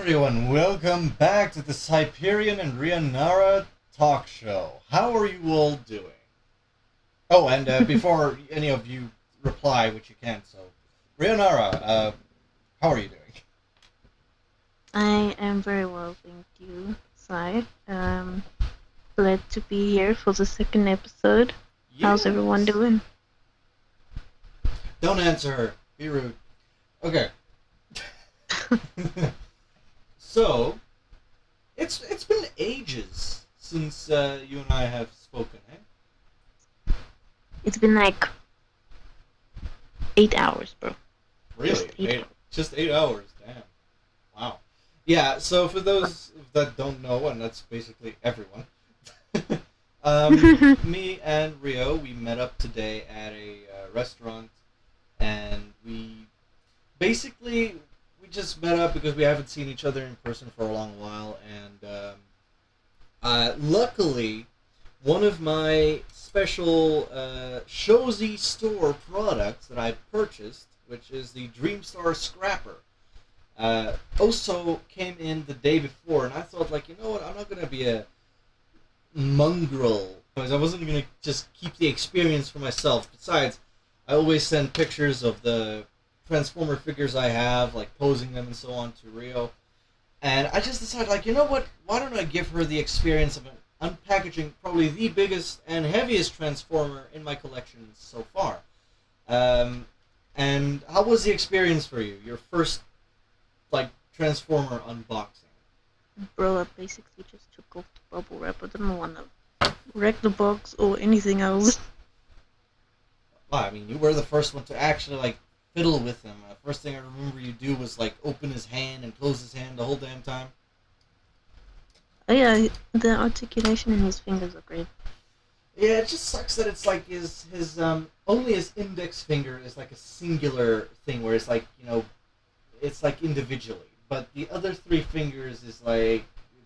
everyone, welcome back to the Cyperion and Rionara talk show. How are you all doing? Oh, and before any of you reply, which you can't, so Rionara, how are you doing? I am very well, thank you, Sai. Glad to be here for the second episode. How's everyone Yes. doing? Don't answer her. Be rude. Okay. So, it's been ages since you and I have spoken, eh? It's been like 8 hours, bro. Really? Just eight hours. Just 8 hours. Damn. Wow. Yeah, so for those that don't know, and that's basically everyone, me and Rio, we met up today at a restaurant, and we just met up because we haven't seen each other in person for a long while, and luckily, one of my special Shozy store products that I purchased, which is the Dreamstar Scrapper, also came in the day before, and I thought, like, you know what, I'm not gonna be a mongrel. I wasn't gonna just keep the experience for myself. Besides, I always send pictures of the Transformer figures I have, like posing them and so on, to Rio. And I just decided, like, you know what? Why don't I give her the experience of unpackaging probably the biggest and heaviest Transformer in my collection so far? Um, and how was the experience for you? Your first, like, Transformer unboxing? Bro, I basically just took off the bubble wrap. I didn't want to wreck the box or anything else. Well, I mean, you were the first one to actually, like, fiddle with him. First thing I remember you do was, like, open his hand and close his hand the whole damn time. Oh yeah, the articulation in his fingers are great. Yeah, it just sucks that it's like his only his index finger is like a singular thing where it's like, it's like individually, but the other three fingers is like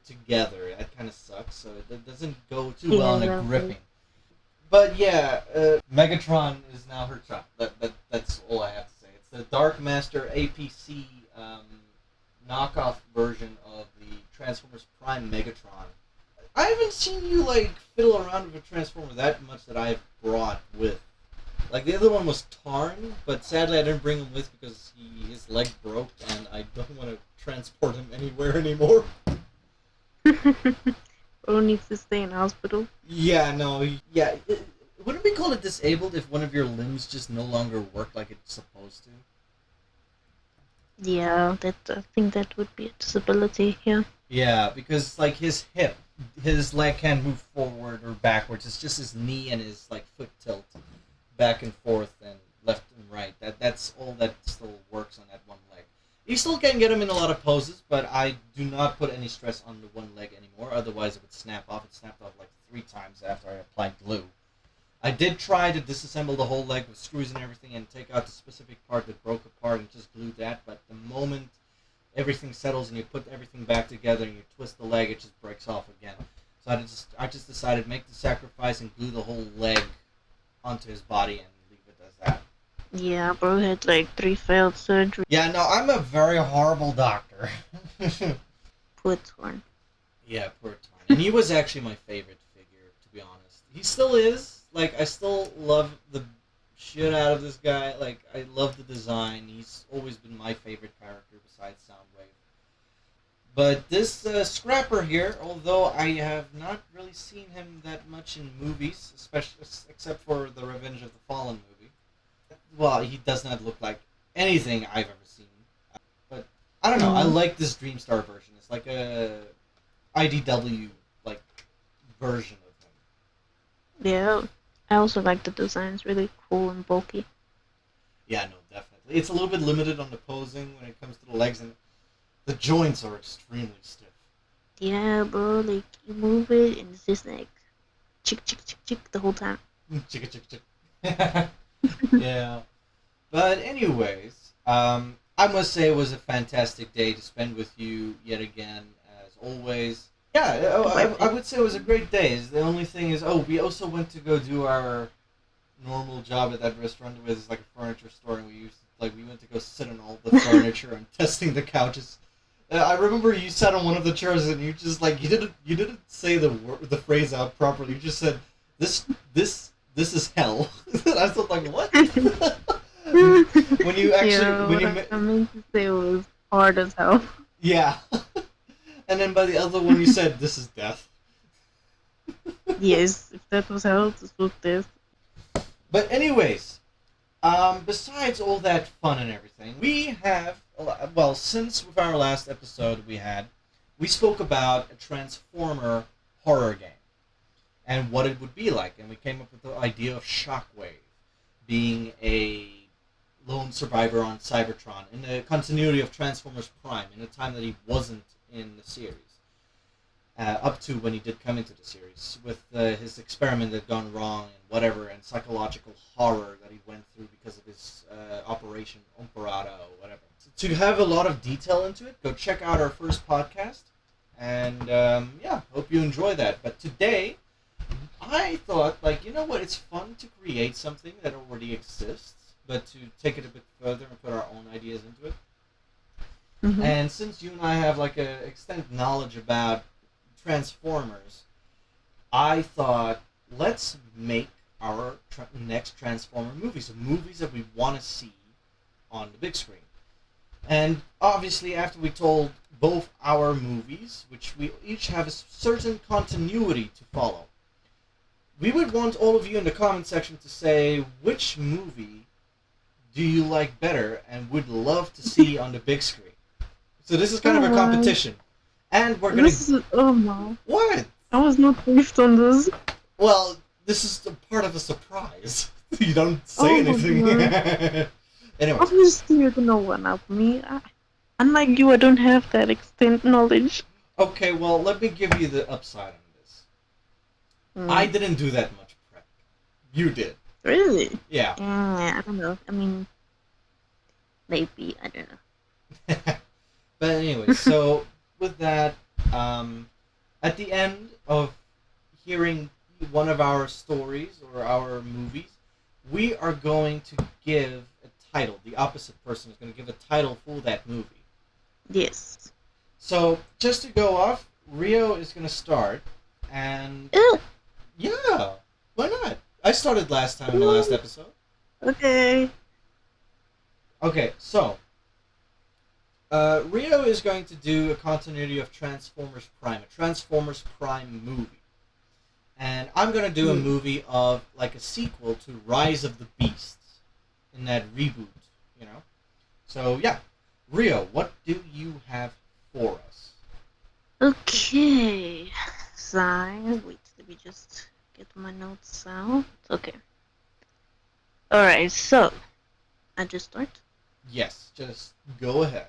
together. That kind of sucks. So it doesn't go too well in a Yeah, gripping. But yeah, Megatron is now her child. That's all I have to say. It's the Dark Master APC knockoff version of the Transformers Prime Megatron. I haven't seen you like fiddle around with a Transformer that much that I've brought with. Like the other one was Tarn, but sadly I didn't bring him with because his leg broke and I don't want to transport him anywhere anymore. Bro needs to stay in hospital. Yeah, no, yeah. Wouldn't we call it disabled if one of your limbs just no longer worked like it's supposed to? Yeah, that I think that would be a disability. Yeah. Yeah, because like his leg can't move forward or backwards. It's just his knee and his like foot tilt back and forth and left and right. That's all that still works on that one leg. You still can get him in a lot of poses, but I do not put any stress on the one leg anymore. Otherwise, it would snap off. It snapped off like 3 times after I applied glue. I did try to disassemble the whole leg with screws and everything and take out the specific part that broke apart and just glue that, but the moment everything settles and you put everything back together and you twist the leg, it just breaks off again. So I just decided to make the sacrifice and glue the whole leg onto his body and leave it as that. Yeah, bro had like 3 failed surgeries. Yeah, no, I'm a very horrible doctor. Poor Torn. Yeah, poor Tiny. And he was actually my favorite figure, to be honest. He still is. Like, I still love the shit out of this guy. Like, I love the design. He's always been my favorite character besides Soundwave. But this Scrapper here, although I have not really seen him that much in movies, especially except for the Revenge of the Fallen movie. Well, he does not look like anything I've ever seen. But I don't know. I like this Dreamstar version. It's like a IDW like version of him. Yeah, I also like the design. It's really cool and bulky. Yeah, no, definitely. It's a little bit limited on the posing when it comes to the legs, and the joints are extremely stiff. Yeah, bro, like you move it and it's just like chick chick chick chick the whole time. Chicka chicka chick. Yeah. But anyways, I must say it was a fantastic day to spend with you yet again, as always. Yeah, I would say it was a great day. The only thing is, we also went to go do our normal job at that restaurant where there's like a furniture store, and we went to go sit on all the furniture and testing the couches. I remember you sat on one of the chairs and you just like you didn't say the phrase out properly. You just said this is hell. I thought like what? when you actually Yeah, when what you I meant to say was hard as hell. yeah, and then by the other one you said this is death. Yes, if that was hell, this was this. But anyways, besides all that fun and everything, we have well since with our last episode we spoke about a Transformer horror game and what it would be like, and we came up with the idea of Shockwave being a lone survivor on Cybertron in the continuity of Transformers Prime in a time that he wasn't in the series. Up to when he did come into the series, with his experiment that had gone wrong and whatever, and psychological horror that he went through because of his Operation Umparata or whatever. To have a lot of detail into it, go check out our first podcast, and yeah, hope you enjoy that. But today, I thought, like, you know what, it's fun to create something that already exists, but to take it a bit further and put our own ideas into it. Mm-hmm. And since you and I have like a extent knowledge about Transformers, I thought let's make our next Transformer movie. So movies that we want to see on the big screen. And obviously, after we told both our movies, which we each have a certain continuity to follow, we would want all of you in the comment section to say which movie do you like better and would love to see on the big screen. So this is kind of a competition. And we're gonna. Oh my! What? I was not briefed on this. Well, this is a part of a surprise. You don't say anything. Anyway. Obviously, you're gonna one up me. Unlike you, I don't have that extent knowledge. Okay, well, let me give you the upside on this. I didn't do that much prep. You did. Really? Yeah. I don't know. I mean, maybe. I don't know. But anyway, so with that, at the end of hearing one of our stories or our movies, we are going to give a title. The opposite person is going to give a title for that movie. Yes. So, just to go off, Rio is going to start, and yeah, why not? I started last time in the last episode. Okay. Okay, so Rio is going to do a continuity of Transformers Prime, a Transformers Prime movie. And I'm going to do a movie of, like, a sequel to Rise of the Beasts in that reboot, you know? So, yeah. Rio, what do you have for us? Okay. Wait, let me just get my notes out. Okay. Alright, so. I just start? Yes, just go ahead.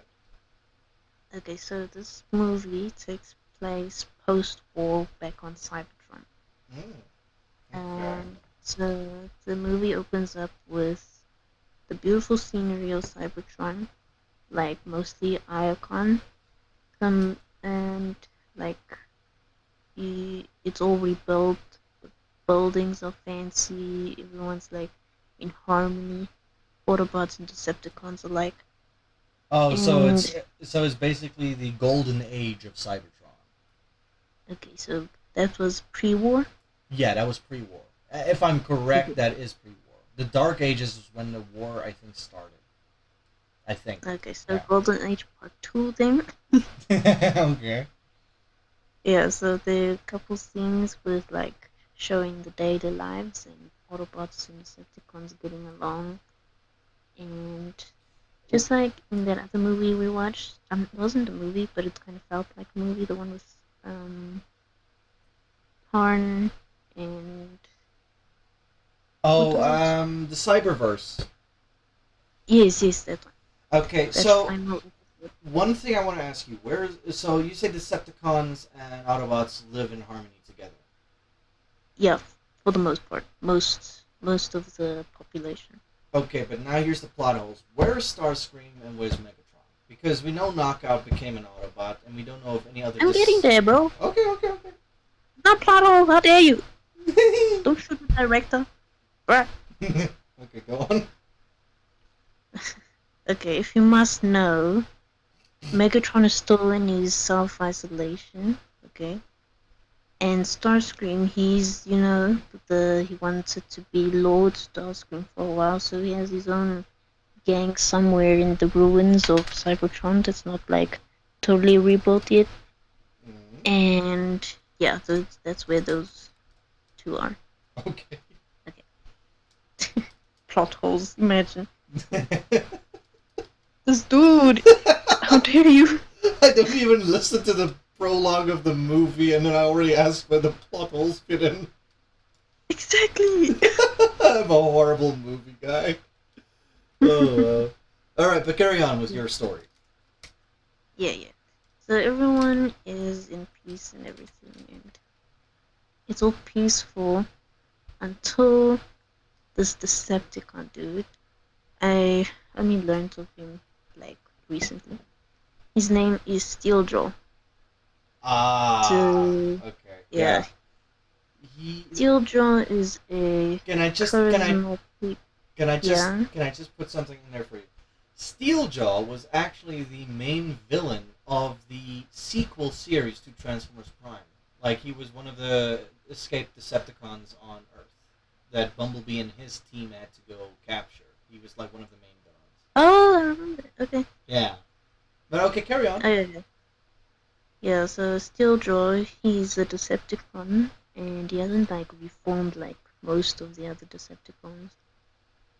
Okay, so this movie takes place post-war back on Cybertron. Okay. And so the movie opens up with the beautiful scenery of Cybertron, like mostly Iacon, and like it's all rebuilt. The buildings are fancy. Everyone's like in harmony. Autobots and Decepticons alike. Oh, so it's basically the golden age of Cybertron. Okay, so that was pre-war? Yeah, that was pre-war. If I'm correct, that is pre-war. The Dark Ages is when the war, I think, started. I think. Okay, so yeah. Golden Age Part 2 then? Okay. Yeah, so the couple scenes with, like, showing the daily lives and Autobots and Decepticons getting along. And just like in that other movie we watched, it wasn't a movie, but it kind of felt like a movie, the one with Harn and... the Cyberverse. Yes, that one. Okay, That's so one thing I want to ask you, so you say Decepticons and Autobots live in harmony together? Yeah, for the most part. Most of the population. Okay, but now here's the plot holes. Where is Starscream and where's Megatron? Because we know Knockout became an Autobot, and we don't know if any other... I'm getting there, bro. Okay. Not plot hole, how dare you? Don't shoot the director. Bruh. Okay, go on. Okay, if you must know, Megatron is still in his self-isolation, okay? And Starscream, he's, he wanted to be Lord Starscream for a while, so he has his own gang somewhere in the ruins of Cybertron that's not, like, totally rebuilt yet. Mm. And, yeah, so that's where those two are. Okay. Plot holes, imagine. This dude! How dare you! I don't even listen to the prologue of the movie, and then I already asked where the plot holes fit in. Exactly! I'm a horrible movie guy. Oh, Alright, but carry on with your story. Yeah. So everyone is in peace and everything, and it's all peaceful until this Decepticon dude. I only learned of him like recently. His name is Steeljaw. Ah, So okay, yeah, yeah. He Steeljaw is a can I just charismatic. Yeah. can I just put something in there for you? Steeljaw was actually the main villain of the sequel series to Transformers Prime. Like he was one of the escaped Decepticons on Earth that Bumblebee and his team had to go capture. He was like one of the main villains. Oh, I remember. Okay. Yeah. But okay, carry on. Oh, yeah. Yeah, so Steeljaw, he's a Decepticon, and he hasn't like reformed like most of the other Decepticons.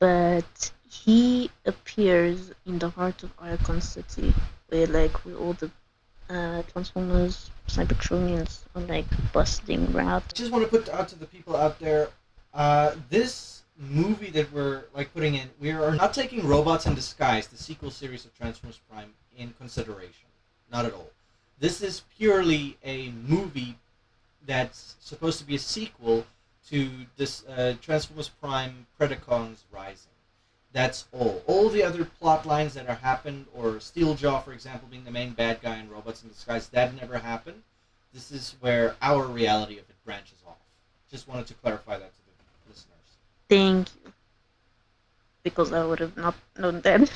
But he appears in the heart of Archon City, where all the Transformers, Cybertronians are like bustling around. I just want to put out to the people out there, this movie that we're like putting in, we are not taking Robots in Disguise, the sequel series of Transformers Prime, in consideration. Not at all. This is purely a movie that's supposed to be a sequel to this Transformers Prime Predacons Rising. That's all. All the other plot lines that are happened, or Steeljaw, for example, being the main bad guy in Robots in Disguise, that never happened. This is where our reality of it branches off. Just wanted to clarify that to the listeners. Thank you, because I would have not known that.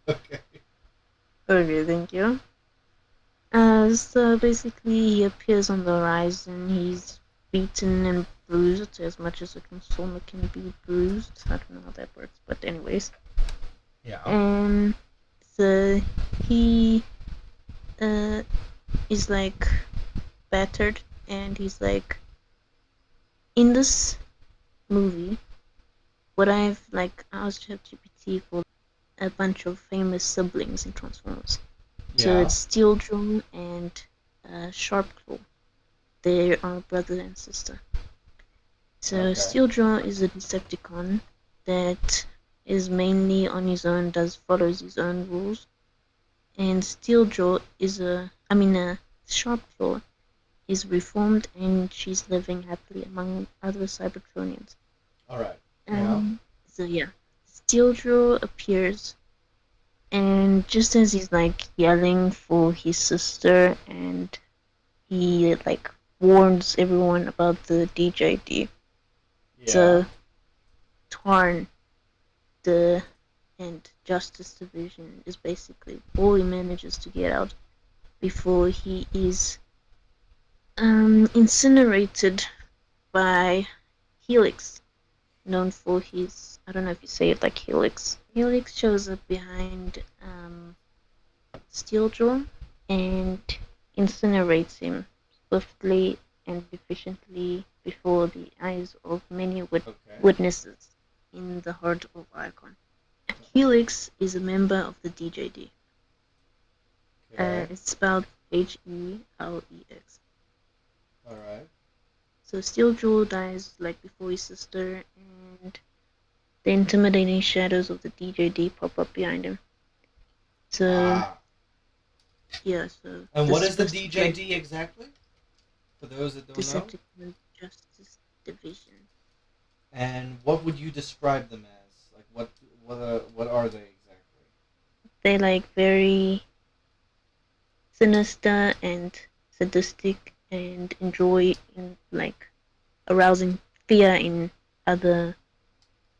Okay. Okay, thank you. So basically, he appears on the horizon. He's beaten and bruised as much as a Transformer can be bruised. I don't know how that works, but anyways. Yeah. And so he is like battered, and he's like in this movie. What I've like asked ChatGPT for a bunch of famous siblings in Transformers. So Yeah. it's Steeljaw and Sharpclaw. They are brother and sister. So Okay. Steeljaw is a Decepticon that is mainly on his own, follows his own rules. And Steeljaw is Sharpclaw is reformed, and she's living happily among other Cybertronians. All right. Yeah. So yeah, Steeljaw appears, and just as he's like yelling for his sister, and he like warns everyone about the DJD. Yeah. So Tarn, the and Justice Division is basically all he manages to get out before he is incinerated by Helix, known for his, I don't know if you say it like Helix. Helix shows up behind Steeljaw and incinerates him swiftly and efficiently before the eyes of many witnesses in the heart of Archon. Helix is a member of the DJD. Okay. It's spelled Helex. Alright. So Steeljaw dies like before his sister, and the intimidating shadows of the DJD pop up behind him. So yeah, so and what is the DJD exactly? For those that don't Decepticon Justice Division. And what would you describe them as? Like what are they exactly? They like very sinister and sadistic, and enjoy in like arousing fear in other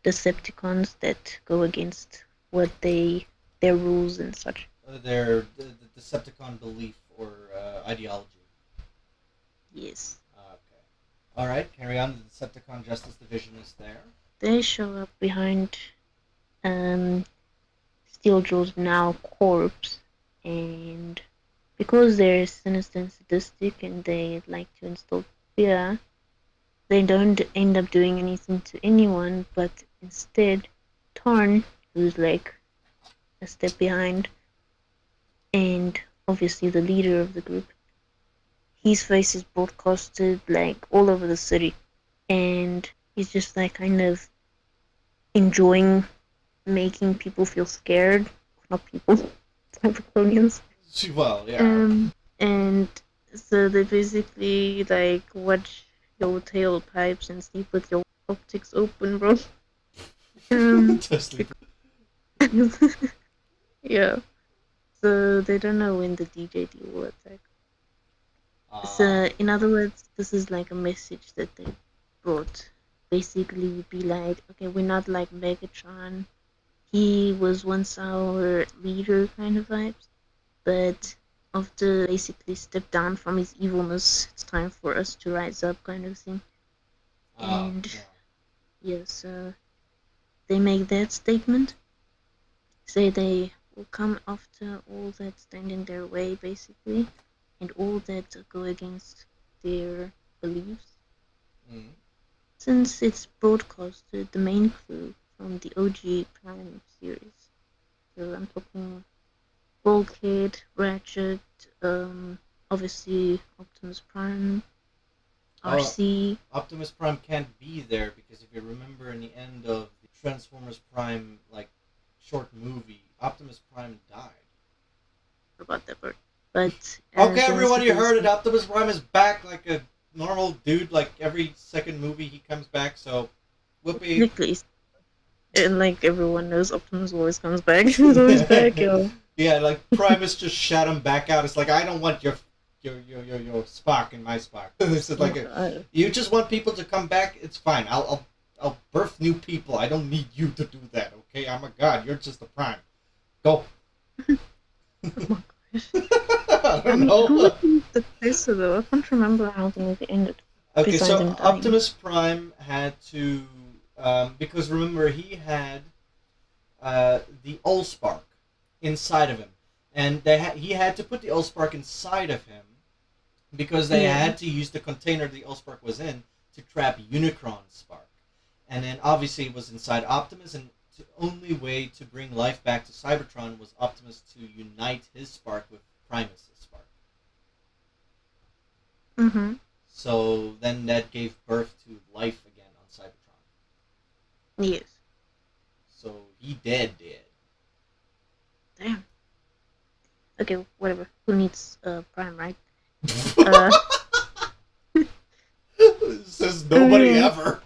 Decepticons that go against what their rules and such. the Decepticon belief or ideology. Yes. Okay. All right, carry on. The Decepticon Justice Division is there. They show up behind um Steel Jaw's now corpse, and because they're sinister and sadistic and they like to instill fear, they don't end up doing anything to anyone, but instead Tarn, who's like a step behind, and obviously the leader of the group, his face is broadcasted like all over the city, and he's just like kind of enjoying making people feel scared, not people, Cyberconians. Well, yeah. Um, and so they basically like watch your tailpipes and sleep with your optics open, bro. Um, Totally. yeah. So they don't know when the DJD will attack. So in other words, this is like a message that they brought. Basically, would be like, okay, we're not like Megatron. He was once our leader, kind of vibes, but after basically step down from his evilness, it's time for us to rise up, kind of thing. And yeah. yes, they make that statement, say they will come after all that stand in their way, basically, and all that go against their beliefs. Mm. Since it's broadcasted the main crew from the OG Prime series, so I'm talking Bulkhead, Ratchet, obviously Optimus Prime, RC. Optimus Prime can't be there because if you remember in the end of the Transformers Prime like short movie, Optimus Prime died. About that part. But okay, everyone, you heard it. Optimus Prime is back like a normal dude. Like every second movie, he comes back. So, whoopee. Exactly. And like everyone knows, Optimus always comes back. He's always back, yo. Yeah, like Primus just shot him back out. It's like I don't want your Spock in my Spock. This is like you just want people to come back. It's fine. I'll birth new people. I don't need you to do that. Okay, I'm a god. You're just a Prime. Go. Oh I don't know. Who would be the successor though? I can't remember how the movie ended. Okay, so Optimus Prime had to because remember he had the Allspark inside of him, and he had to put the Allspark inside of him because they had to use the container the Allspark was in to trap Unicron's spark, and then obviously it was inside Optimus, and the only way to bring life back to Cybertron was Optimus to unite his spark with Primus's spark. Mm-hmm. So then that gave birth to life again on Cybertron. Yes. So he dead. Damn. Okay, whatever. Who needs Prime, right? Says nobody ever.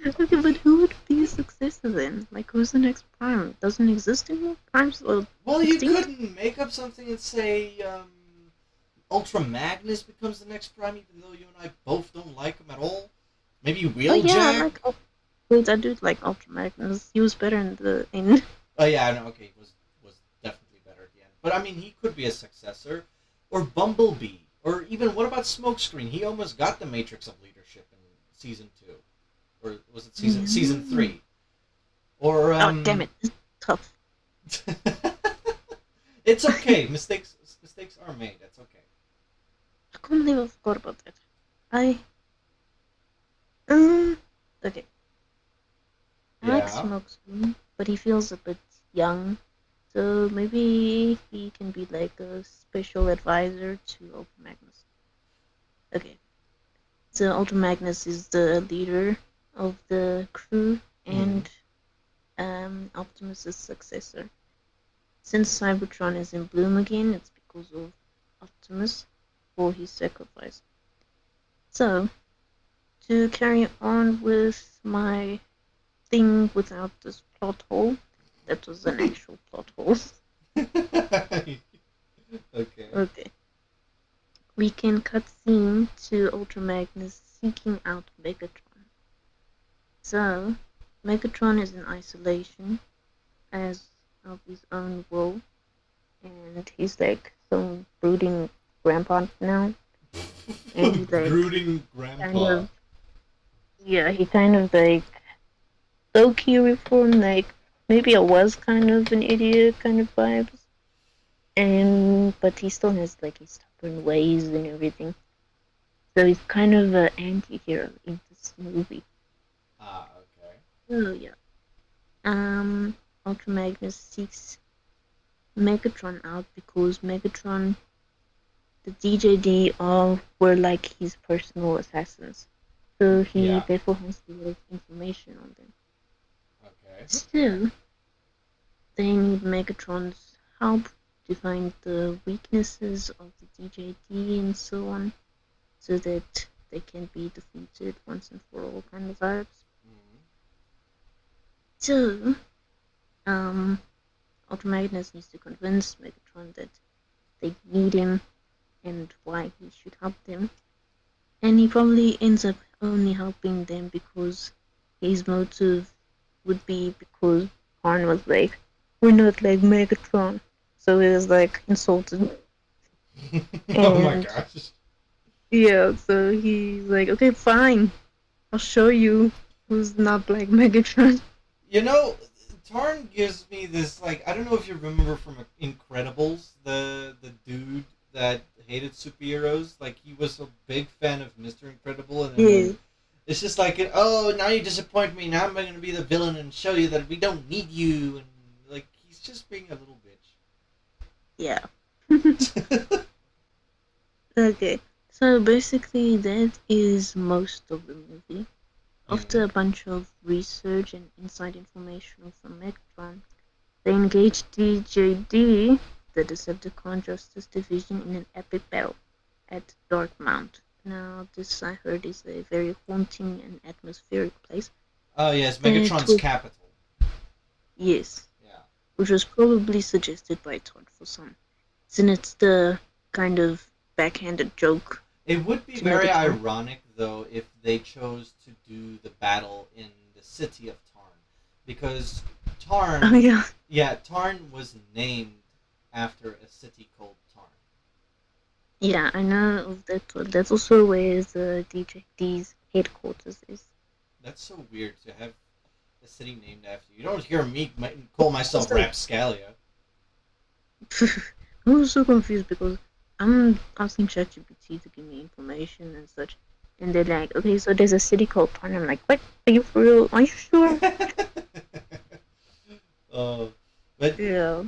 Okay, but who would be a successor then? Like, who's the next Prime? Doesn't exist anymore? Primes? Well, you couldn't make up something and say Ultra Magnus becomes the next Prime, even though you and I both don't like him at all. Maybe Wheeljack. Wait, I do like Ultra Magnus. He was better in the end. Oh yeah, no, okay, he was definitely better at the end. But I mean, he could be a successor, or Bumblebee, or even what about Smokescreen? He almost got the Matrix of Leadership in season 2, or was it season 3? Or oh damn it, it's tough. It's okay. Mistakes are made. That's okay. I can't believe I forgot about that. Okay. I like Smokescreen, but he feels a bit young, so maybe he can be like a special advisor to Ultra Magnus. Okay. So Ultra Magnus is the leader of the crew and Optimus' successor. Since Cybertron is in bloom again, it's because of Optimus for his sacrifice. So, to carry on with my thing without this plot hole, that was an actual plot hole. Okay. We can cut scene to Ultra Magnus seeking out Megatron. So, Megatron is in isolation, as we his own will, and he's like some brooding grandpa now, and he like Brooding kind grandpa. of yeah, he kind of like low key reformed, like maybe I was kind of an idiot kind of vibes, and but he still has like his stubborn ways and everything. So he's kind of an anti-hero in this movie. Ah, okay. Oh yeah. Ultra Magnus seeks Megatron out because Megatron, the DJD, all were like his personal assassins. So he Yeah. therefore has to get information on them. Okay. Still, they need Megatron's help to find the weaknesses of the DJD and so on, so that they can be defeated once and for all kind of vibes. Mm. So, um, Ultra Magnus needs to convince Megatron that they need him and why he should help them. And he probably ends up only helping them because his motive would be because Karn was like, we're not like Megatron. So he was like insulted. Oh my And gosh. yeah, so he's like, okay, fine. I'll show you who's not like Megatron. You know, Tarn gives me this like I don't know if you remember from Incredibles, the dude that hated superheroes. Like he was a big fan of Mr. Incredible, and then Yeah. when it's just like, oh, now you disappoint me. Now I'm going to be the villain and show you that we don't need you, and like he's just being a little Yeah. bitch. Okay. So basically, that is most of the movie. Mm. After a bunch of research and inside information from Megatron, they engage DJD, the Decepticon Justice Division, in an epic battle at Dark Mount. Now, this I heard is a very haunting and atmospheric place. Oh yes, That Megatron's was, capital. yes, Yeah. which was probably suggested by Todd for some. Since it's the kind of backhanded joke It would be to very Megatron. ironic, though, if they chose to do the battle in the city of Tarn. Because Oh, Tarn, yeah. yeah, Tarn was named after a city called Tarn. Yeah, I know of that one. That's also where the DJD's headquarters is. That's so weird to have a city named after you. You don't hear me call myself It's like Rapscalia. I was so confused because I'm asking ChatGPT to give me information and such, and they're like, "Okay, so there's a city called Pan." I'm like, "What? Are you for real? Are you sure?" uh, but, Yeah.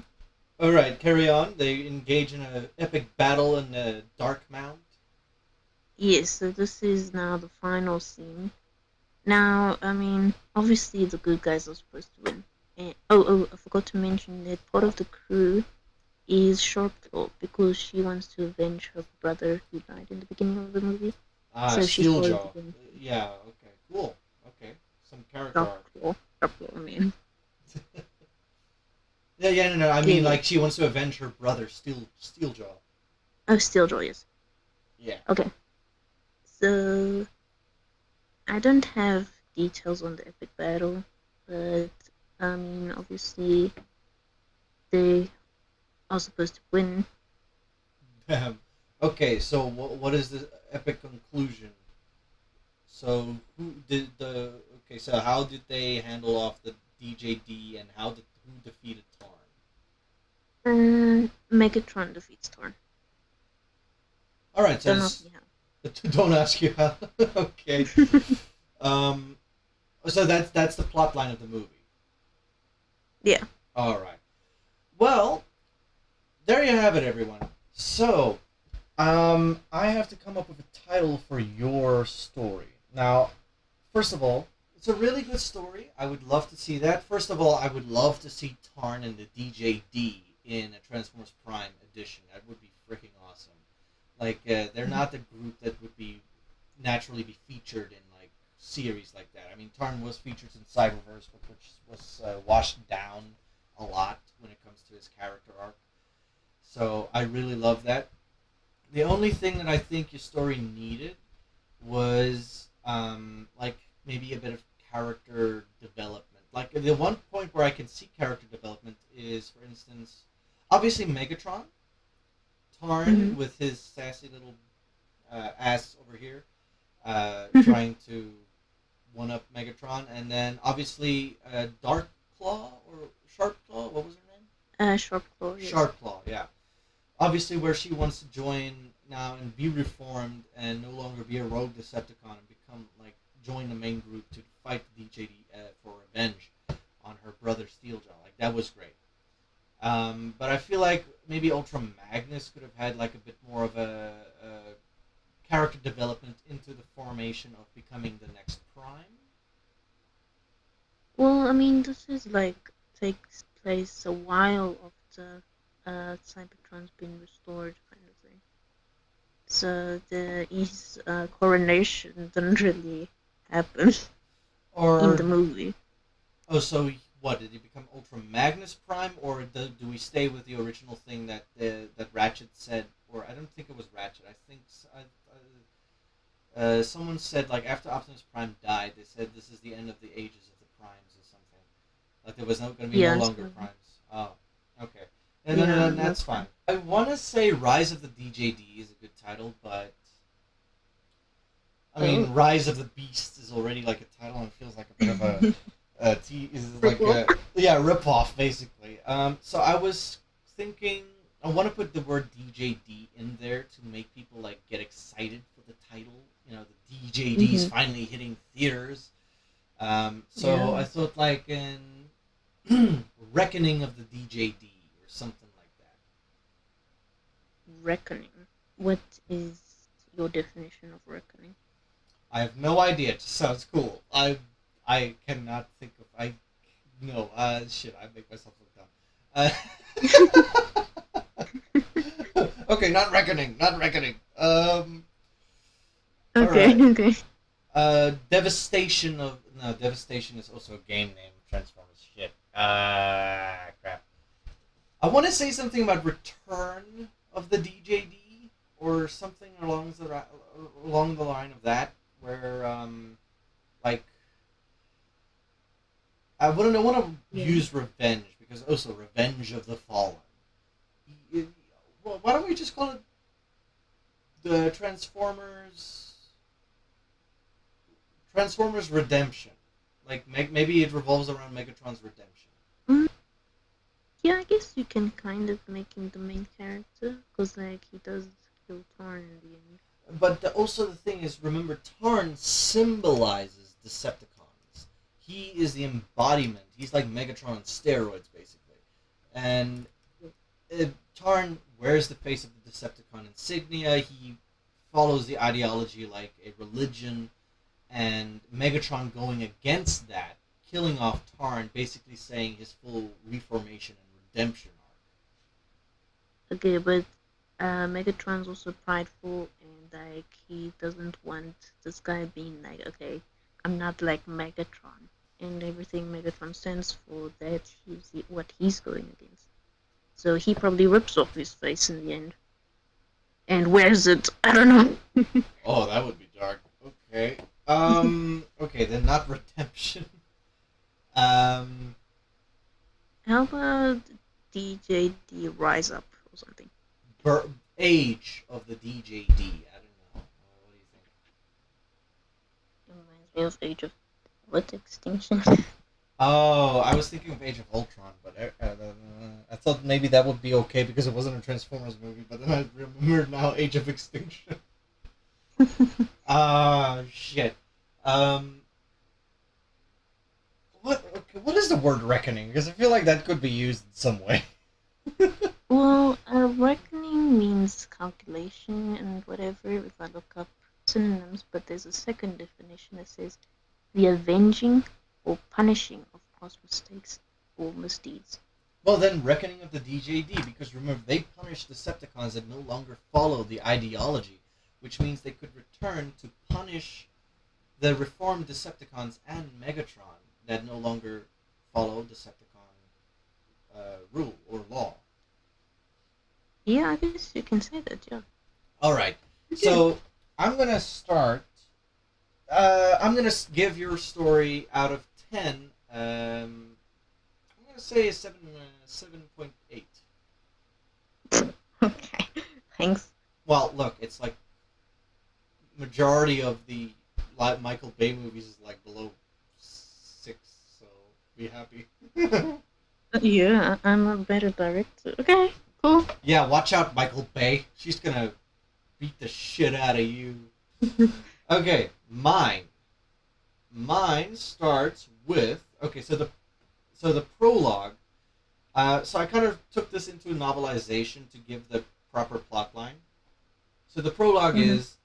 alright, carry on. They engage in an epic battle in the Dark Mount. Yes. So this is now the final scene. Now, I mean, obviously the good guys are supposed to win. And, oh, I forgot to mention that part of the crew is Sharpclaw because she wants to avenge her brother who died in the beginning of the movie. Ah, So she's part of the Steeljaw. gang. Yeah, okay, cool. Okay, some character arc. Sharpclaw, I mean. Yeah, yeah, no, no. I mean, Yeah. like she wants to avenge her brother, Steeljaw. Oh, still joyous. Yeah. Okay. So I don't have details on the epic battle, but I mean, obviously they are supposed to win. Okay, so what is the epic conclusion? So who did the? Okay, so how did they handle off the DJD, and how did who defeated Tarn? Megatron defeats Thor. All right, so Don't ask me don't ask you how. Okay. how. Um. So that's the plot line of the movie. Yeah. All right. Well, there you have it, everyone. So, I have to come up with a title for your story. Now, first of all, it's a really good story. I would love to see that. First of all, I would love to see Tarn and the DJD in a Transformers Prime edition. That would be freaking awesome. Like, they're not the group that would be naturally be featured in like series like that. I mean, Tarn was featured in Cyberverse, but which was washed down a lot when it comes to his character arc. So I really love that. The only thing that I think your story needed was like maybe a bit of character development. Like the one point where I can see character development is, for instance, obviously Megatron, Tarn Mm-hmm. with his sassy little ass over here, trying to one up Megatron, and then obviously Dark Claw or Sharp Claw. What was her name? Sharp Claw, yes. Sharp Claw. Yeah. Obviously, where she wants to join now and be reformed and no longer be a rogue Decepticon and become like join the main group to fight the DJD for revenge on her brother Steeljaw. Like that was great. But I feel like maybe Ultra Magnus could have had like a bit more of a character development into the formation of becoming the next Prime. Well, I mean, this is like takes place a while after Cybertron's been restored, kind of thing. So his coronation didn't really happen in the Or movie. oh, so what did he become Ultra Magnus Prime, or do we stay with the original thing that that Ratchet said? Or I don't think it was Ratchet. I think someone said like after Optimus Prime died, they said this is the end of the ages of the Primes or something. Like there was no going to be no Yeah, longer so, Primes. Oh, okay. And yeah, then that's that's fine. fine. I want to say Rise of the DJD is a good title, but I Oh, mean Rise of the Beast is already like a title and feels like a bit of a is like rip-off. a rip off basically. So I was thinking I want to put the word DJD in there to make people like get excited for the title. You know, the DJD's Mm-hmm. finally hitting theaters. So Yeah, I thought like in Reckoning of the DJD or something like that. reckoning. What is your definition of reckoning? I have no idea. It just sounds cool. I cannot think of I no shit. I make myself look dumb. Okay, not reckoning. Not reckoning. All Okay, right. okay. Devastation of no. Devastation is also a game name. Transformers. Shit. Crap. I want to say something about Return of the DJD or something along the line of that, where like I want to Yeah. use revenge because also Revenge of the Fallen. Well, why don't we just call it the Transformers Redemption? Like maybe it revolves around Megatron's redemption. Mm, yeah, I guess you can kind of make him the main character, because, like, he does kill Tarn in the end. But also the thing is, remember, Tarn symbolizes Decepticons. He is the embodiment. He's like Megatron on steroids, basically. And Tarn wears the face of the Decepticon insignia. He follows the ideology like a religion, and Megatron going against that, killing off Tarn, basically saying his full reformation and redemption Okay, but Megatron's also prideful, and, like, he doesn't want this guy being like, okay, I'm not like Megatron, and everything Megatron stands for, that he's what he's going against. So he probably rips off his face in the end and wears it. I don't know. arc. Oh, that would be dark. Okay. Okay, then not redemption. Um. How about DJD Rise Up or something? Age of the DJD. I don't know. What do you think? It reminds me of Age of what extinction? Oh, I was thinking of Age of Ultron, but I thought maybe that would be okay because it wasn't a Transformers movie. But then I remembered now Age of Extinction. Ah, shit. Um, what? Okay, what is the word reckoning? Because I feel like that could be used in some way. Well, reckoning means calculation and whatever. If I look up synonyms, but there's a second definition that says the avenging or punishing of past mistakes or misdeeds. Well, then reckoning of the DJD, because remember they punished Decepticons that no longer follow the ideology, which means they could return to punish the reformed Decepticons and Megatron that no longer follow Decepticon rule or law. Yeah, I guess you can say that. Yeah. All right, Okay. so I'm gonna start. I'm gonna give your story out of 10 I'm gonna say 7.8. Okay, thanks. Well, look, it's like majority of the Michael Bay movies is like below 6, so be happy. Yeah, I'm a better director. Okay, cool. Yeah, watch out, Michael Bay. She's gonna beat the shit out of you. Okay, mine. Mine starts with okay. So the prologue. So I kind of took this into a novelization to give the proper plot line. So the prologue Mhm. is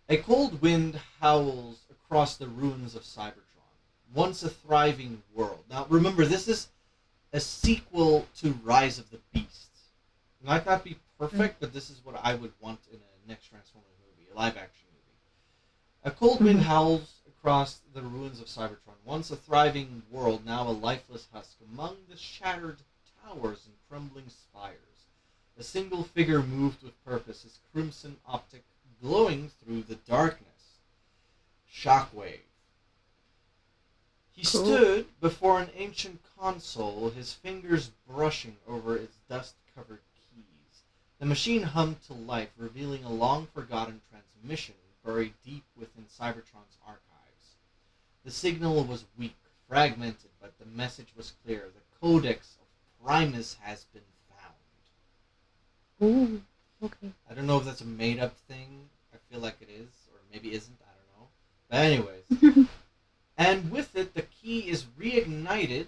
a cold wind howls across the ruins of Cybertron, once a thriving world. Now remember, this is a sequel to Rise of the Beast. It might not be Mhm. perfect, but this is what I would want in a next Transformers movie, a live action movie. A cold wind Mhm. howls across the ruins of Cybertron, once a thriving world, now a lifeless husk, among the shattered towers and crumbling spires. A single figure moved with purpose, his crimson optic glowing through the darkness. Shockwave. He Cool. stood before an ancient console, his fingers brushing over its dust-covered keys. The machine hummed to life, revealing a long-forgotten transmission buried deep within Cybertron's archives. The signal was weak, fragmented, but the message was clear. The Codex of Primus has been found. Ooh. Okay. I don't know if that's a made-up thing. I feel like it is, or maybe isn't. I don't know. But anyways, and with it, the key is reignited.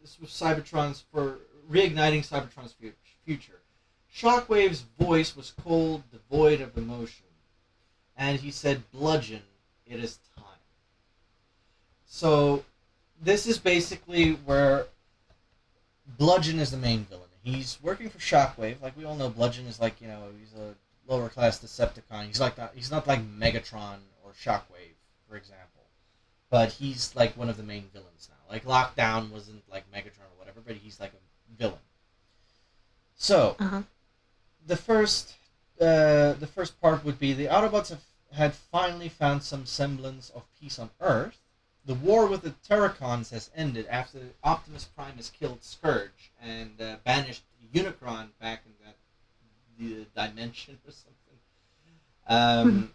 This was Cybertron's for reigniting Cybertron's future. Shockwave's voice was cold, devoid of emotion, and he said, "Bludgeon, it is time." So, this is basically where Bludgeon is the main villain. He's working for Shockwave. Like we all know, Bludgeon is like he's a lower class Decepticon. He's like that. He's not like Megatron or Shockwave, for example. But he's like one of the main villains now. Like Lockdown wasn't like Megatron or whatever, but he's like a villain. So Uh-huh. the first part would be the Autobots had finally found some semblance of peace on Earth. The war with the Terracons has ended after Optimus Prime has killed Scourge and banished Unicron back in that the dimension or something. Um,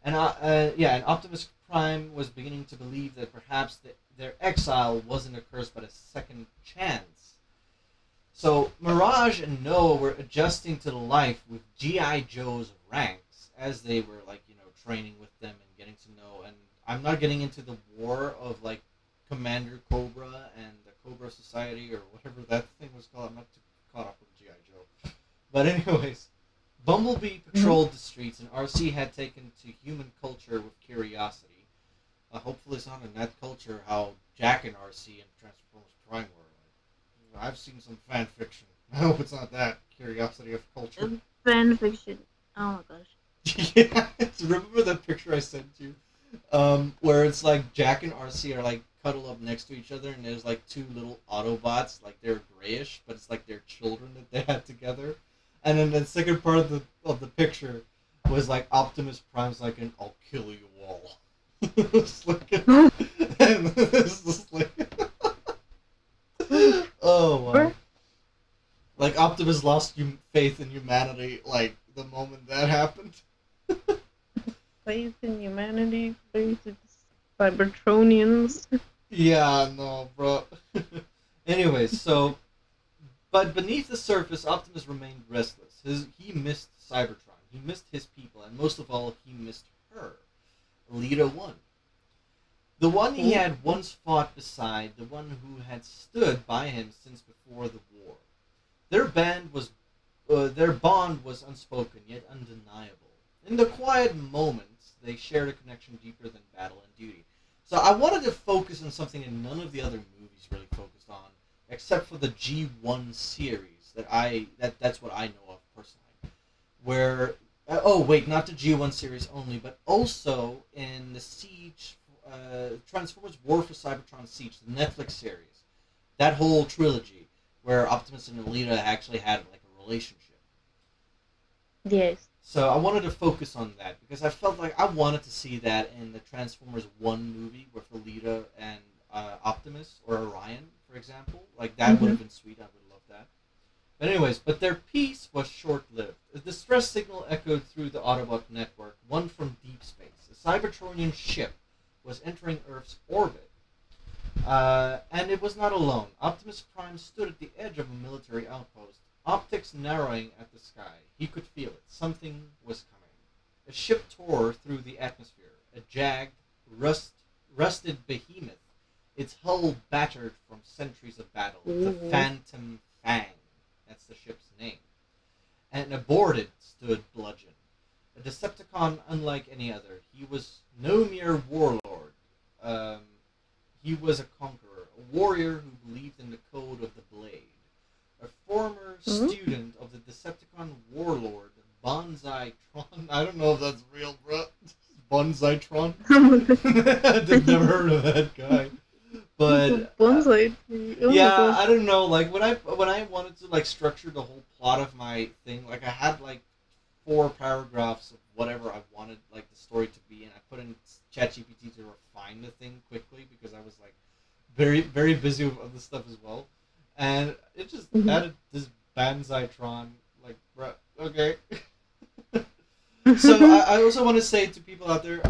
and Optimus Prime was beginning to believe that perhaps their exile wasn't a curse but a second chance. So Mirage and Noah were adjusting to the life with GI Joe's ranks as they were training with them and getting to know. And I'm not getting into the war of like Commander Cobra and the Cobra Society or whatever that thing was called. I'm not too caught up with GI Joe. But anyways, Bumblebee Mhm. patrolled the streets, and RC had taken to human culture with curiosity. Hopefully, it's not in that culture how Jack and RC and Transformers Prime were. Like, I've seen some fan fiction. I hope it's not that curiosity of culture. Fan fiction. Oh my gosh. Yeah, remember that picture I sent you, where it's like Jack and RC are like cuddle up next to each other, and there's like two little Autobots, like they're grayish, but it's like their children that they had together. And then the second part of the picture was like Optimus Prime's like an "I'll kill you all." It's like, and it's just like, oh wow, like Optimus lost faith in humanity like the moment that happened. Faith in humanity, faith in Cybertronians. Yeah, no, bro. Anyways, but beneath the surface, Optimus remained restless. He missed Cybertron. He missed his people, and most of all, he missed her, Lita One, the one he Ooh. had once fought beside, the one who had stood by him since before the war. Their bond was unspoken yet undeniable. In the quiet moments, they shared a connection deeper than battle and duty. So I wanted to focus on something that none of the other movies really focused on, except for the G1 series that's what I know of personally. Where oh wait, not the G1 series only, but also in the Siege, Transformers War for Cybertron Siege, the Netflix series, that whole trilogy where Optimus and Alita actually had like a relationship. Yes. So I wanted to focus on that because I felt like I wanted to see that in the Transformers One movie with Alita and Optimus or Orion, for example. Like, that would have been sweet. I would love that. But anyways, but their peace was short-lived. A distress signal echoed through the Autobot network, one from deep space. A Cybertronian ship was entering Earth's orbit. And it was not alone. Optimus Prime stood at the edge of a military outpost, optics narrowing at the sky. He could feel it. Something was coming. A ship tore through the atmosphere. A jagged, rusted behemoth, its hull battered from centuries of battle. The Phantom Fang. That's the ship's name. And aboard it stood Bludgeon, a Decepticon unlike any other. He was no mere warlord. He was a conqueror, a warrior who believed in the code of the blade. A former student of the Decepticon warlord, Bonsai-tron. I don't know if that's real, bro. Bonsai-tron? I've never heard of that guy. But bonsai. yeah, I don't know. Like when I wanted to like structure the whole plot of my thing, like I had like 4 paragraphs of whatever I wanted like the story to be, and I put in ChatGPT to refine the thing quickly because I was like very very busy with other stuff as well, and it just added this Banzai-tron. Like, bruh, okay. So I also want to say to people out there,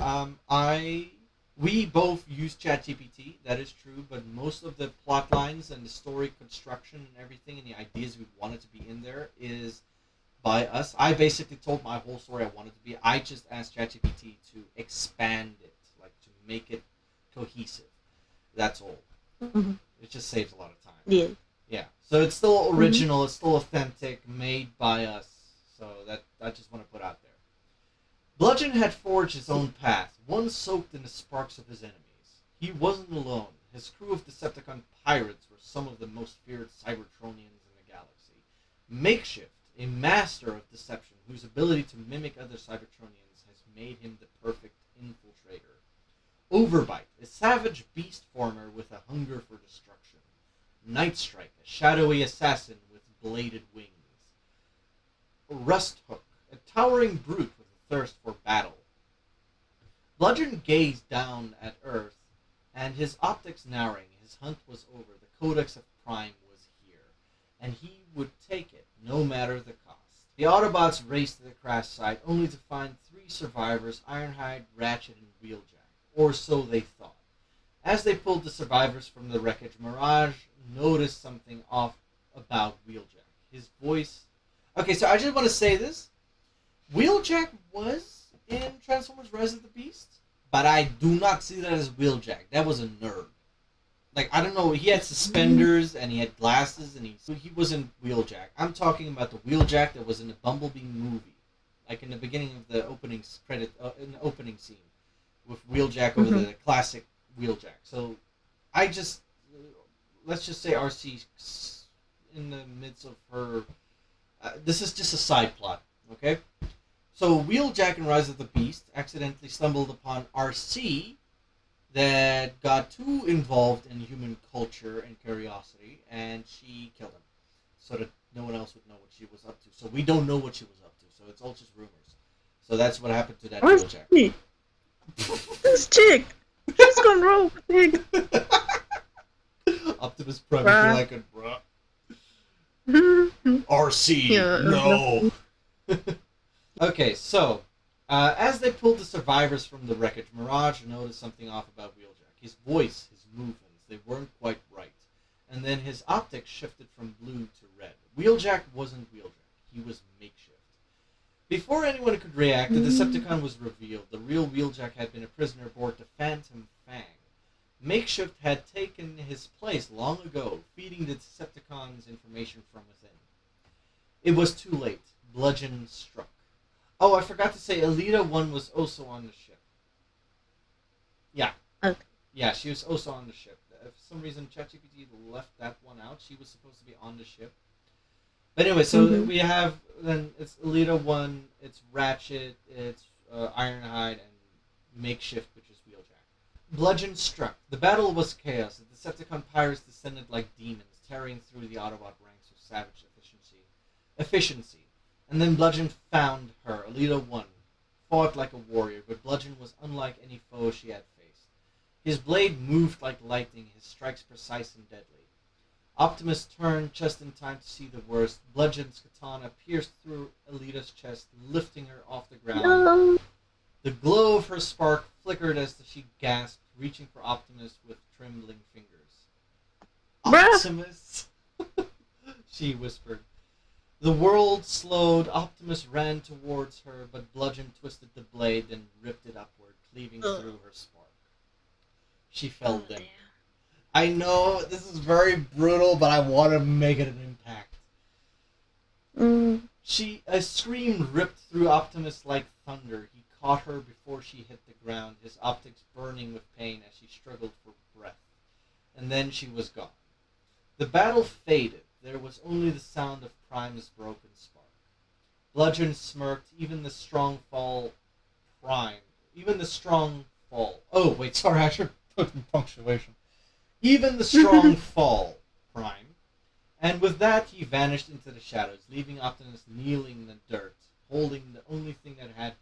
we both use ChatGPT, that is true, but most of the plot lines and the story construction and everything and the ideas we wanted to be in there is by us. I basically told my whole story I wanted to be. I just asked ChatGPT to expand it, like to make it cohesive. That's all. It just saves a lot of time. Yeah. Yeah. So it's still original, it's still authentic, made by us. So that I just want to put out there. Bludgeon had forged his own path, one soaked in the sparks of his enemies. He wasn't alone. His crew of Decepticon pirates were some of the most feared Cybertronians in the galaxy. Makeshift, a master of deception whose ability to mimic other Cybertronians has made him the perfect infiltrator. Overbite, a savage beast former with a hunger for destruction. Nightstrike, a shadowy assassin with bladed wings. Rusthook, a towering brute with a thirst for battle. Bludgeon gazed down at Earth, and his optics narrowing. His hunt was over. The Codex of Prime was here, and he would take it, no matter the cost. The Autobots raced to the crash site, only to find 3 survivors, Ironhide, Ratchet, and Wheeljack. Or so they thought. As they pulled the survivors from the wreckage, Mirage noticed something off about Wheeljack. His voice... Okay, so I just want to say this. Wheeljack was in Transformers Rise of the Beast, but I do not see that as Wheeljack. That was a nerd. Like, I don't know, he had suspenders, and he had glasses, and he wasn't Wheeljack. I'm talking about the Wheeljack that was in the Bumblebee movie. Like in the beginning of the opening credit, in the opening scene, with Wheeljack over the classic Wheeljack. So, let's just say RC in the midst of her... this is just a side plot, okay? So Wheeljack in Rise of the Beast accidentally stumbled upon RC that got too involved in human culture and curiosity, and she killed him so that no one else would know what she was up to. So we don't know what she was up to, so it's all just rumors. So that's what happened to that Wheeljack. This chick! She's gone rogue, pig! Optimus Prime is like a bruh. RC, no! Okay, so, as they pulled the survivors from the wreckage, Mirage noticed something off about Wheeljack. His voice, his movements, they weren't quite right. And then his optics shifted from blue to red. Wheeljack wasn't Wheeljack. He was Makeshift. Before anyone could react, the Decepticon was revealed. The real Wheeljack had been a prisoner aboard the Phantom Fang. Makeshift had taken his place long ago, feeding the Decepticons information from within. It was too late. Bludgeon struck. Oh, I forgot to say, Alita 1 was also on the ship. Yeah. Okay. Yeah, she was also on the ship. For some reason, ChatGPT left that one out. She was supposed to be on the ship. But anyway, so we have, then it's Alita 1, it's Ratchet, it's Ironhide, and Makeshift, which is Wheeljack. Bludgeon struck. The battle was chaos. The Decepticon pirates descended like demons, tearing through the Autobot ranks with savage efficiency. And then Bludgeon found her. Alita won. Fought like a warrior, but Bludgeon was unlike any foe she had faced. His blade moved like lightning, his strikes precise and deadly. Optimus turned just in time to see the worst. Bludgeon's katana pierced through Alita's chest, lifting her off the ground. No. The glow of her spark flickered as she gasped, reaching for Optimus with trembling fingers. Bruh. Optimus, she whispered. The world slowed. Optimus ran towards her, but Bludgeon twisted the blade and ripped it upward, cleaving through her spark. She fell limp. Damn. I know this is very brutal, but I want to make it an impact. A scream ripped through Optimus like thunder. He caught her before she hit the ground, his optics burning with pain as she struggled for breath. And then she was gone. The battle faded. There was only the sound of Prime's broken spark. Bludgeon smirked. Even the strong fall. Oh, wait, sorry, I should put in punctuation. Even the strong fall, Prime. And with that, he vanished into the shadows, leaving Optimus kneeling in the dirt, holding the only thing that had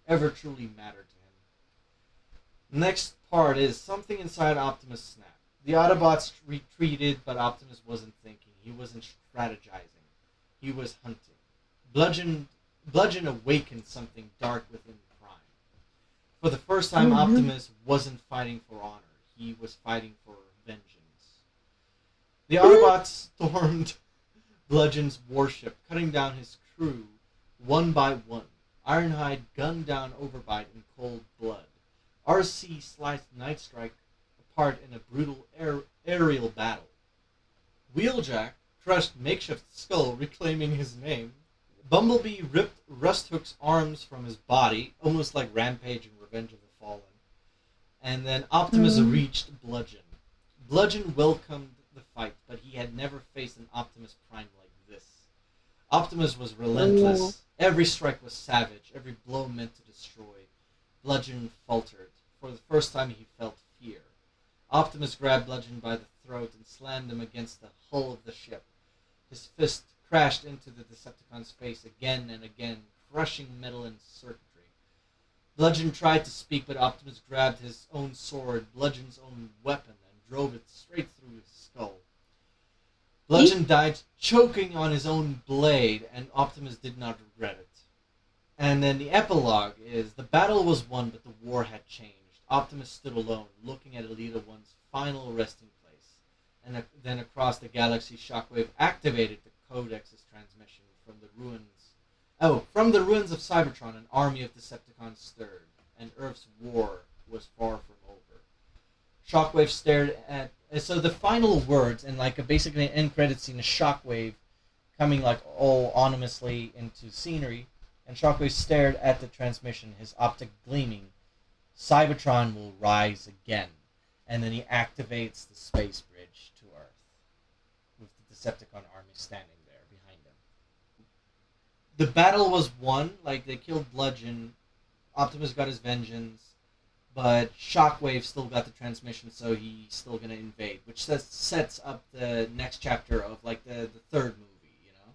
ever truly mattered to him. Next part is something inside Optimus snapped. The Autobots retreated, but Optimus wasn't thinking. He wasn't strategizing. He was hunting. Bludgeon awakened something dark within Prime. For the first time, Optimus wasn't fighting for honor. He was fighting for vengeance. The Autobots stormed Bludgeon's warship, cutting down his crew one by one. Ironhide gunned down Overbite in cold blood. RC sliced Nightstrike apart in a brutal aerial battle. Wheeljack crushed Makeshift Skull, reclaiming his name. Bumblebee ripped Rusthook's arms from his body, almost like Rampage in Revenge of the Fallen. And then Optimus reached Bludgeon. Bludgeon welcomed the fight, but he had never faced an Optimus Prime like this. Optimus was relentless. Every strike was savage. Every blow meant to destroy. Bludgeon faltered. For the first time, he felt fear. Optimus grabbed Bludgeon by the throat and slammed him against the hull of the ship. His fist crashed into the Decepticon's face again and again, crushing metal and circuitry. Bludgeon tried to speak, but Optimus grabbed his own sword, Bludgeon's own weapon, and drove it straight through his skull. Bludgeon died choking on his own blade, and Optimus did not regret it. And then the epilogue is, the battle was won, but the war had changed. Optimus stood alone, looking at Elita One's final resting place. And then across the galaxy, Shockwave activated the Codex's transmission from the ruins of Cybertron. An army of Decepticons stirred, and Earth's war was far from over. Shockwave stared at... So the final words, and like basically an end credit scene, is Shockwave coming like all ominously into scenery, and Shockwave stared at the transmission, his optic gleaming. Cybertron will rise again. And then he activates the space bridge to Earth, with the Decepticon army standing there behind him. The battle was won, like they killed Bludgeon, Optimus got his vengeance, but Shockwave still got the transmission, so he's still gonna invade, which sets up the next chapter of like the third movie, you know?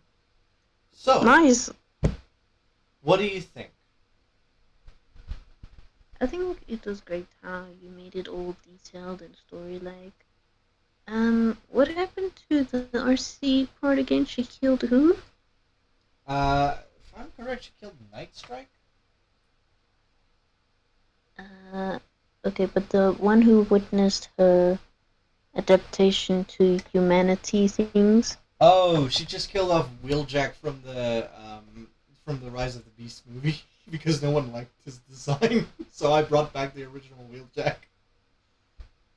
So, Nice. What do you think? I think it was great how you made it all detailed and story-like. What happened to the RC part again? She killed who? If I'm correct, she killed Nightstrike? Okay, but the one who witnessed her adaptation to humanity things. Oh, she just killed off Wheeljack from the Rise of the Beast movie because no one liked his design. So I brought back the original Wheeljack.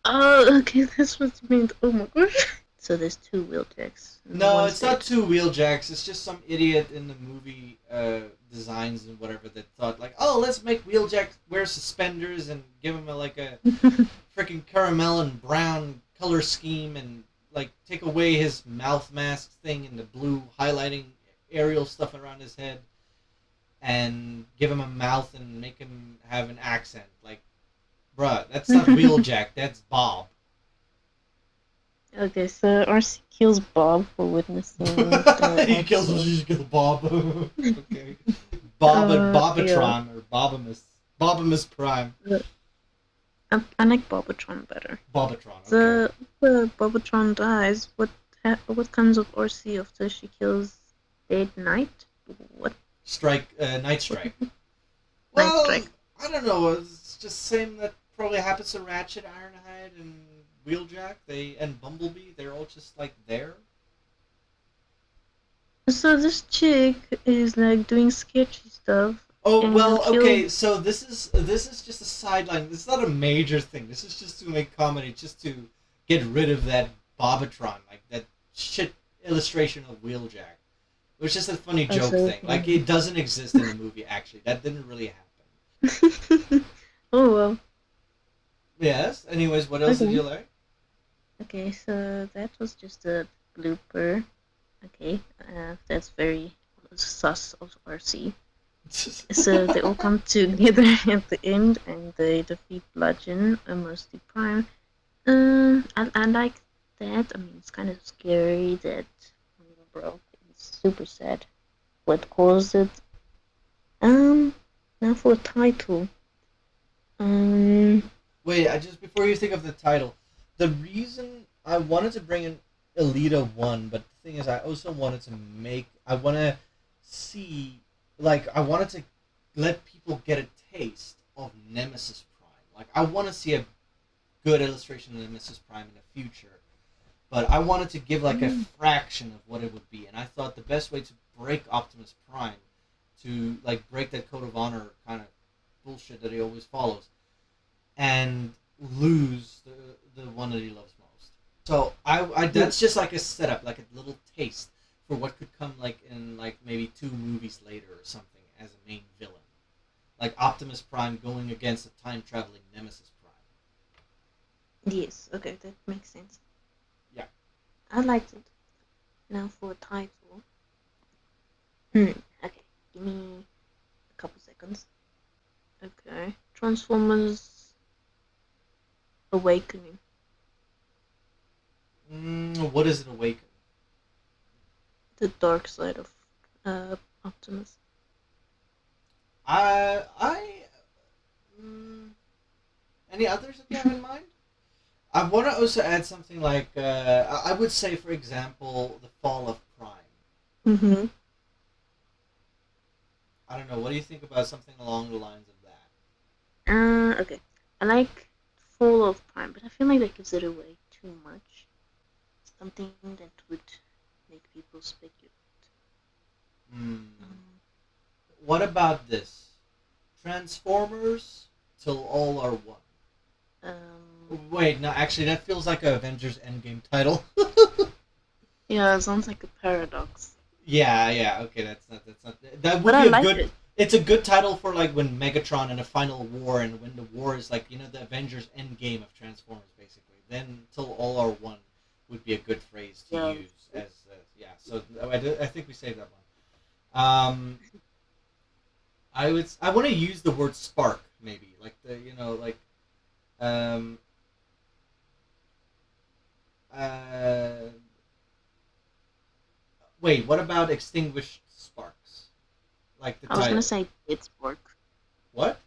Oh, okay, that's what you meant. Oh my gosh. So there's two Wheeljacks. No, it's not two Wheeljacks. It's just some idiot in the movie designs and whatever that thought like, oh, let's make Wheeljack wear suspenders and give him a freaking caramel and brown color scheme and like take away his mouth mask thing and the blue highlighting aerial stuff around his head and give him a mouth and make him have an accent. Like, bruh, that's not Wheeljack, that's Bob. Okay, so RC kills Bob for witnessing. He kills Bob. Okay. Bob and Bobatron or Bobamus Prime. I like Bobatron better. Bobatron, okay. The Bobatron dies. What comes of RC after she kills Dead Knight? What? Night What? Strike. Night Well, Strike. I don't know. It's just the same that probably happens to Ratchet, Ironhide, and Wheeljack. And Bumblebee. They're all just like there. So this chick is like doing sketchy stuff Oh and well, killed. okay. So this is just a sideline. This is not a major thing. This is just to make comedy, just to get rid of that Bobatron, like that shit illustration of Wheeljack. It was just a funny Oh, joke so thing. Like it doesn't exist in the movie. Actually, that didn't really happen. oh well. Yes. Anyways, what else did Okay. you like? Okay, so that was just a blooper. Okay, that's very sus of RC. So they all come together at the end and they defeat Bludgeon, mostly Prime. I like that. I mean, it's kind of scary that broke. It's super sad. What caused it? Um, Now for a title. Um, Wait, I just before you think of the title, the reason I wanted to bring in Elita One, but the thing is, I also wanted to make. I want to see, like, I wanted to let people get a taste of Nemesis Prime. Like, I want to see a good illustration of Nemesis Prime in the future, but I wanted to give like a fraction of what it would be, and I thought the best way to break Optimus Prime, to like break that code of honor kind of bullshit that he always follows, and lose the one that he loves most. So I yeah. that's just like a setup, like a little taste for what could come like in like maybe two movies later or something as a main villain, like Optimus Prime going against a time traveling Nemesis Prime. Yes, okay, that makes sense. Yeah. I liked it. Now for a title. Okay, give me a couple seconds. Okay, Transformers Awakening. What is it awaken? The dark side of Optimus. I mm, any others that you have in mind? I want to also add something like I would say, for example, the fall of Prime. Mm-hmm. I don't know. What do you think about something along the lines of that? Okay. I like Fall of Prime, but I feel like that gives it away too much. Something that would make people speculate. Hmm. Um, What about this? Transformers till all are one. um, Wait, no, actually, that feels like a Avengers Endgame title. yeah, it sounds like a paradox, Yeah, yeah. Okay, that's not. That but would I be a like good. it. It's a good title for like when Megatron in a final war, and when the war is like the Avengers Endgame of Transformers, basically. Then till all are one would be a good phrase to Yeah. use as yeah. So I think we saved that one. I want to use the word spark maybe like like um uh wait, what about extinguished sparks like the I was gonna title? say Dead Spark. What?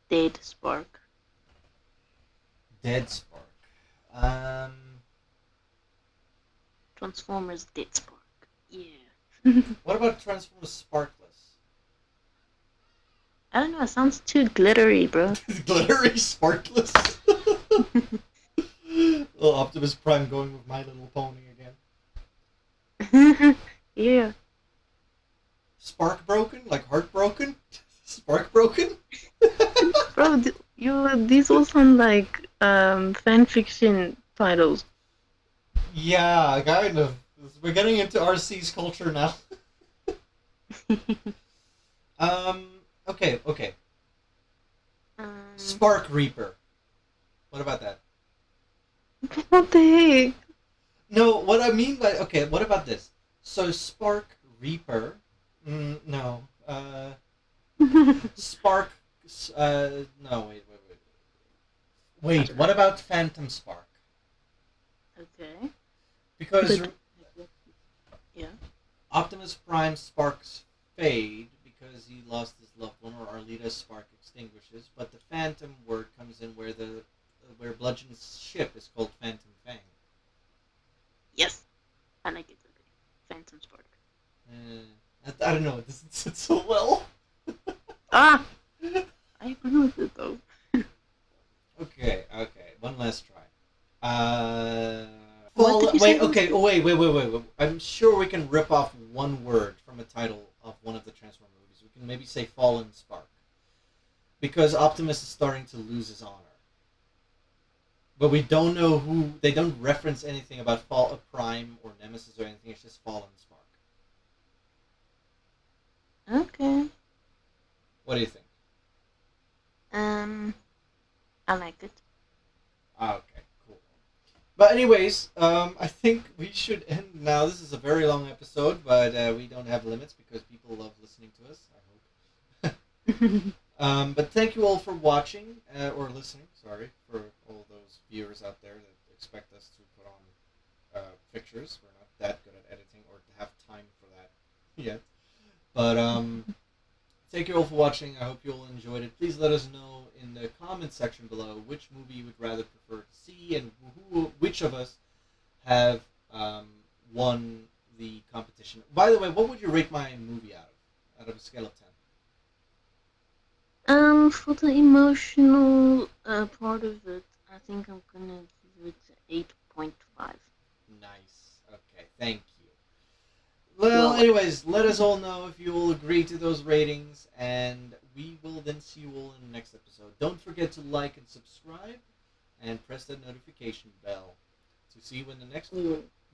Dead Spark. Dead spark. Um, Transformers Dead Spark. Yeah. what about Transformers Sparkless? I don't know, it sounds too glittery, bro. Glittery Sparkless. Little Optimus Prime going with My Little Pony again. Yeah. Spark broken, like heartbroken. Spark broken. Bro, these all sound like fan fiction titles. Yeah, kind of. We're getting into RC's culture now. Um. Okay. Okay. um, Spark Reaper. What about that? what the No. What I mean by okay. What about this? So Spark Reaper. No. heck? Spark. No. Wait. I Wait. don't What know. about Phantom Spark? Okay. Because But yeah. Optimus Prime sparks fade because because he lost his loved one, or Arlita's spark extinguishes. But the Phantom word comes in where Bludgeon's ship is called Phantom Fang. Yes, I like it. Phantom Spark. I don't know. It doesn't sit so well. Ah, I agree with it though. Okay. One last try. What did you wait. say? Okay. Oh, wait. I'm sure we can rip off one word from a title of one of the Transformer movies. We can maybe say Fallen Spark, because Optimus is starting to lose his honor. But we don't know who. They don't reference anything about Fall of Prime or Nemesis or anything. It's just Fallen Spark. Okay. What do you think? I like it. Okay, cool. But anyways, I think we should end now. This is a very long episode, but we don't have limits because people love listening to us. I hope. But thank you all for watching or listening. Sorry for all those viewers out there that expect us to put on pictures. We're not that good at editing or to have time for that yet. But thank you all for watching. I hope you all enjoyed it. Please let us know in the comment section below which movie you would rather prefer to see and which of us have won the competition. By the way, what would you rate my movie out of a scale of 10? For the emotional part of it, I think I'm gonna give it 8.5. Nice. Okay, thank you. Well, anyways, let us all know if you all agree to those ratings, and we will then see you all in the next episode. Don't forget to like and subscribe, and press that notification bell to see when the next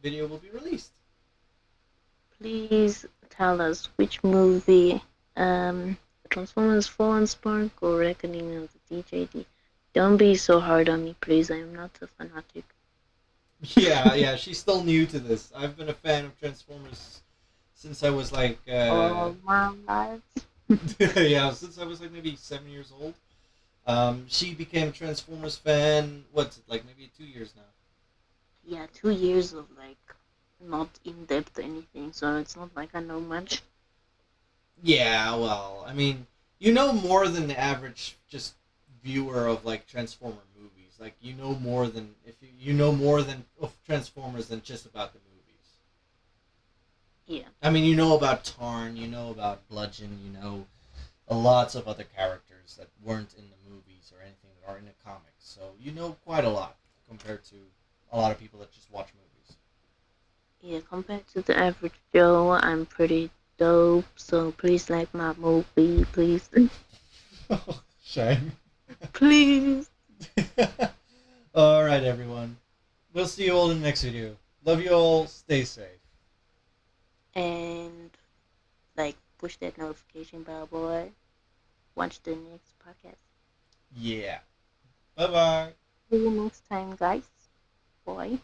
video will be released. Please tell us which movie, Transformers Fallen Spark or Reckoning of the DJD. Don't be so hard on me, please. I am not a fanatic. Yeah, she's still new to this. I've been a fan of Transformers since I was like All my life. yeah, since I was like maybe 7 years old. She became a Transformers fan. What's it like? Maybe 2 years now. Yeah, 2 years of like not in depth anything, so it's not like I know much. Yeah, well, I mean, you know more than the average just viewer of like Transformer movies. Like you know more than you know more than of Transformers than just about the movies. Yeah. I mean, you know about Tarn, you know about Bludgeon, you know lots of other characters that weren't in the movies or anything that are in the comics. So you know quite a lot compared to a lot of people that just watch movies. Yeah, compared to the average Joe, I'm pretty dope, so please like my movie, please. Shame. Please. Alright, everyone. We'll see you all in the next video. Love you all. Stay safe. And like push that notification bell, boy. Watch the next podcast. Yeah. Bye-bye. See you next time, guys. Boy.